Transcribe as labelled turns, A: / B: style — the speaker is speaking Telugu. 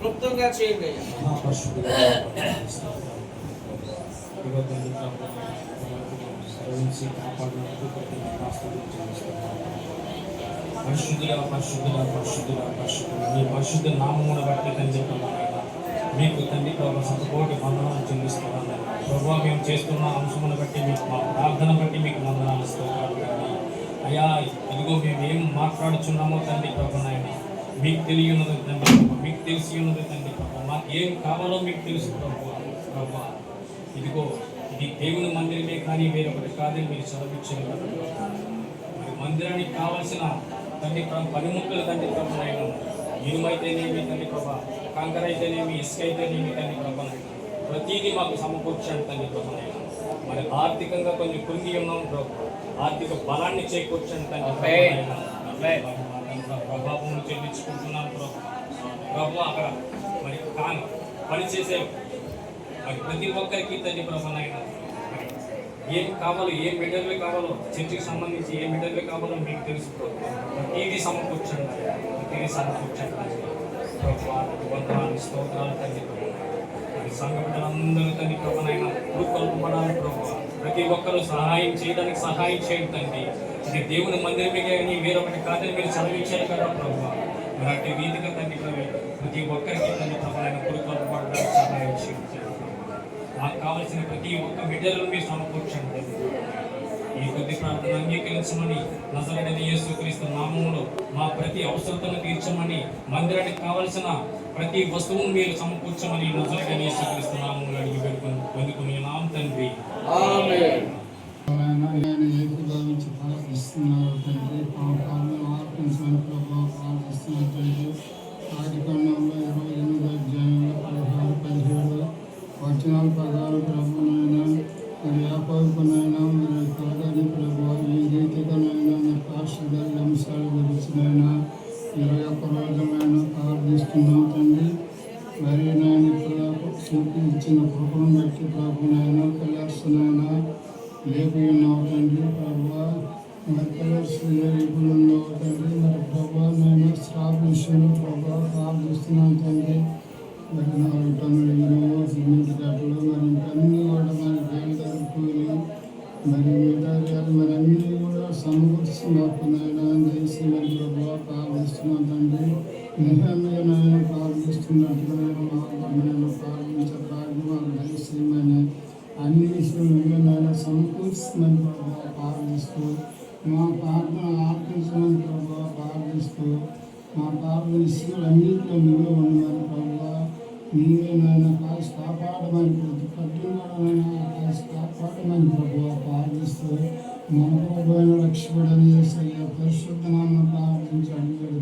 A: క్లుప్తంగా చేయండి.
B: పరిశుద్ధుల పరిశుద్ధుల పరిశుద్ధుల పరిశుద్ధుల మీ పరిశుద్ధ నామమును బట్టి తండ్రి మీకు తండ్రి ప్రభావ శతకోటి వందనాలు చెల్లిస్తున్నాను. ప్రభావ మేము చేస్తున్న అంశమును బట్టి మీకు మా ప్రార్థన బట్టి మీకు వందనాలు ఇస్తున్నాను తండ్రి. అయ్యా ఇదిగో మేము ఏం మాట్లాడుచున్నామో తండ్రి ప్రభు నాయన మీకు తెలియన్నది తండ్రి ప్రభు, మీకు తెలిసి ఉన్నది తండ్రి ప్రభు, మాకు ఏం కావాలో మీకు తెలుసు ప్రభు. ప్రభు ఇదిగో ఇది దేవుని మందిరమే కానీ వేరొకటి కాదని మీరు చదివించారు. మరి మందిరానికి కావాల్సిన తండ్రి ప్రభు పనిముట్లు తండ్రి ప్రభు నాయన ఇనుమైతేనేమి తండ్రి ప్రభా, కంకర అయితేనేమి, ఇసుక అయితేనేమి తండ్రి ప్రభు నాయన ప్రతిదీ మాకు సమకూర్చాడు తండ్రి ప్రభు నాయన. మరి ఆర్థికంగా కొంచెం కృంగి ఉన్నాం ప్రభు, ఆర్థిక బలాన్ని చేకూర్చాను తండ్రి ప్రభావం చెల్లించుకుంటున్నాను ప్రభు. ప్రభు అక్కడ మరి పనిచేసే మరి ప్రతి ఒక్కరికి తండ్రి ప్రభు నాయన ఏం కావాలో, ఏ మెటీరియల్ కావాలో, చర్చికి సంబంధించి ఏ మెటీరియల్ కావాలో మీకు తెలుసు ప్రభు. ప్రతిదీ సమకూర్చండి, ప్రతిదీ సమకూర్చండి ప్రభు. వందనాలు స్తోత్రాలు తండ్రి ప్రభు. సంఘ బిడ్డలందరూ తండ్రి ప్రభునైనా రూపకల్పడాలి ప్రభు. ప్రతి ఒక్కరూ సహాయం చేయడానికి సహాయం చేయండి తండ్రి. ఇది దేవుని మందిరమే కానీ వేరొకటి కాదని మీరు చదివించారు కదా ప్రభు. మరి అటు వీధిగా తండ్రి ప్రభు ప్రతి ఒక్కరికి తండ్రి ప్రభునైనా రూపకల్పడడానికి సహాయం చేయండి. మాకు కావలసిన ప్రతి ఒక్క బిడ్డలను మీరు సమకూర్చండి. ఈ కొద్ది ప్రార్థన అంగీకరించమని నజరేయుడైన యేసుక్రీస్తు నామములో మా ప్రతి అవసరతను తీర్చమని, మందిరానికి కావలసిన ప్రతి వస్తువును మీరు సమకూర్చమని నజరేయుడైన యేసుక్రీస్తు నామములో అడిగి పొందుకుని నామం తండ్రి. ఆమేన్.
C: వచనాల ప్రకారం ప్రభునైనా మరి వ్యాపారకునైనా మరి కాదని ప్రభు ఈ రీతిగానైనా మీ పార్షద అంశాల గురించినైనా 21 రోజులైనా ప్రార్థిస్తున్నాం తండ్రి. మరి నేను ఇప్పుడు చూపించిన కృపను బట్టి ప్రభునైనా కలర్స్నైనా లేపి ఉన్నావు తండ్రి ప్రభు. మరి కలర్స్ లేపులు ఉన్నావు తండ్రి. మరి ప్రభు నేను స్టాఫ్ విషయంలో ప్రభు ప్రార్థిస్తున్నాం తండ్రి. మరి 4 టన్నుల ఇనుము, సిమెంట్ కట్టలు, మరి ఇంకన్నీ కూడా మరి వేలు తగ్గిపోయి మరి మెటీరియల్ మరి అన్నీ కూడా సమకూర్చున్నాయినా చేసి మరి ప్రభావ ప్రార్థిస్తున్నాం తండ్రి. నిహమ్యనైనా ప్రార్థిస్తున్నట్టుగా నేను ప్రార్థించే ప్రార్థన మాకు దయచేయమని అన్ని విషయంలోనైనా సమకూర్చుమని ప్రభావ ప్రార్థిస్తూ మా ప్రార్థన ఆర్పించమని ప్రభావ ప్రార్థిస్తూ మా ప్రార్థన విషయాలన్నింటిలో నువ్వే ఉండమని ప్రభావ నీవేనైనా కాసి కాపాడమని ప్రతి పట్టునైనా కాసి కాపాడమని ప్రభువ ప్రార్థిస్తూ మన ప్రభువైన రక్షకుడని యేసయ్య పరిశుద్ధ నామమున ప్రార్థించి అడిగాడు.